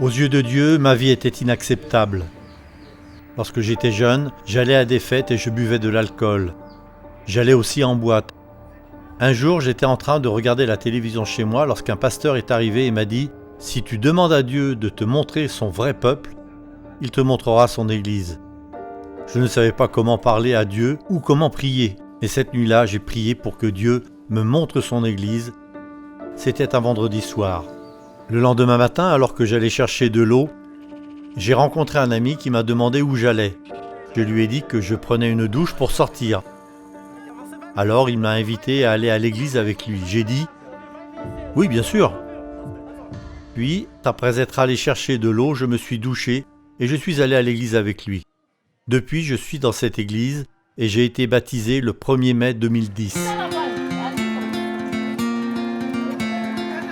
Aux yeux de Dieu, ma vie était inacceptable. Lorsque j'étais jeune, j'allais à des fêtes et je buvais de l'alcool. J'allais aussi en boîte. Un jour, j'étais en train de regarder la télévision chez moi lorsqu'un pasteur est arrivé et m'a dit « Si tu demandes à Dieu de te montrer son vrai peuple, il te montrera son Église. » Je ne savais pas comment parler à Dieu ou comment prier. Et cette nuit-là, j'ai prié pour que Dieu me montre son Église. C'était un vendredi soir. Le lendemain matin, alors que j'allais chercher de l'eau, j'ai rencontré un ami qui m'a demandé où j'allais. Je lui ai dit que je prenais une douche pour sortir. Alors il m'a invité à aller à l'église avec lui. J'ai dit « Oui, bien sûr ». Puis, après être allé chercher de l'eau, je me suis douché et je suis allé à l'église avec lui. Depuis, je suis dans cette église et j'ai été baptisé le 1er mai 2010.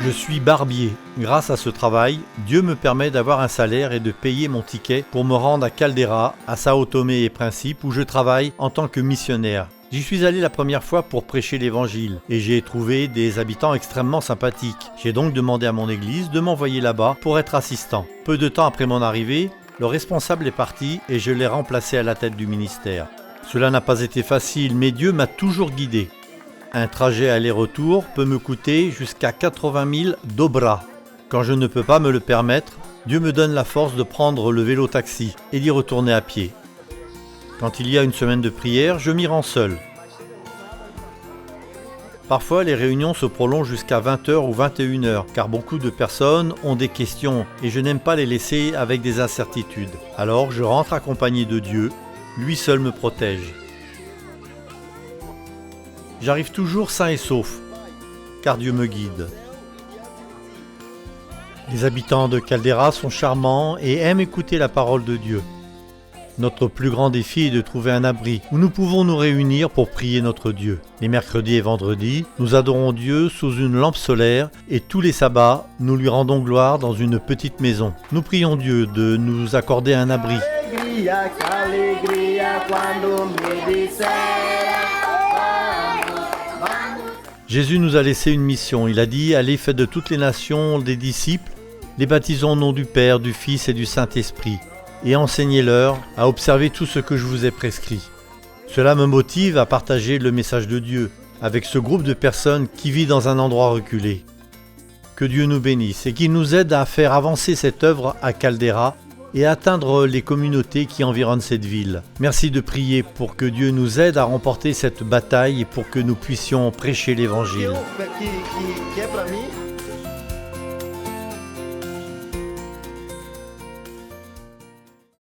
Je suis barbier. Grâce à ce travail, Dieu me permet d'avoir un salaire et de payer mon ticket pour me rendre à Caldera, à Sao Tomé et Principe, où je travaille en tant que missionnaire. J'y suis allé la première fois pour prêcher l'évangile et j'ai trouvé des habitants extrêmement sympathiques. J'ai donc demandé à mon église de m'envoyer là-bas pour être assistant. Peu de temps après mon arrivée, le responsable est parti et je l'ai remplacé à la tête du ministère. Cela n'a pas été facile, mais Dieu m'a toujours guidé. Un trajet aller-retour peut me coûter jusqu'à 80 000 dobra. Quand je ne peux pas me le permettre, Dieu me donne la force de prendre le vélo-taxi et d'y retourner à pied. Quand il y a une semaine de prière, je m'y rends seul. Parfois, les réunions se prolongent jusqu'à 20h ou 21h, car beaucoup de personnes ont des questions et je n'aime pas les laisser avec des incertitudes. Alors, je rentre accompagné de Dieu, lui seul me protège. J'arrive toujours sain et sauf, car Dieu me guide. Les habitants de Caldera sont charmants et aiment écouter la parole de Dieu. Notre plus grand défi est de trouver un abri où nous pouvons nous réunir pour prier notre Dieu. Les mercredis et vendredis, nous adorons Dieu sous une lampe solaire et tous les sabbats, nous lui rendons gloire dans une petite maison. Nous prions Dieu de nous accorder un abri. Jésus nous a laissé une mission. Il a dit « Allez, faites de toutes les nations des disciples, les baptisons au nom du Père, du Fils et du Saint-Esprit, et enseignez-leur à observer tout ce que je vous ai prescrit. » Cela me motive à partager le message de Dieu avec ce groupe de personnes qui vit dans un endroit reculé. Que Dieu nous bénisse et qu'il nous aide à faire avancer cette œuvre à Caldera et à atteindre les communautés qui environnent cette ville. Merci de prier pour que Dieu nous aide à remporter cette bataille et pour que nous puissions prêcher l'Évangile.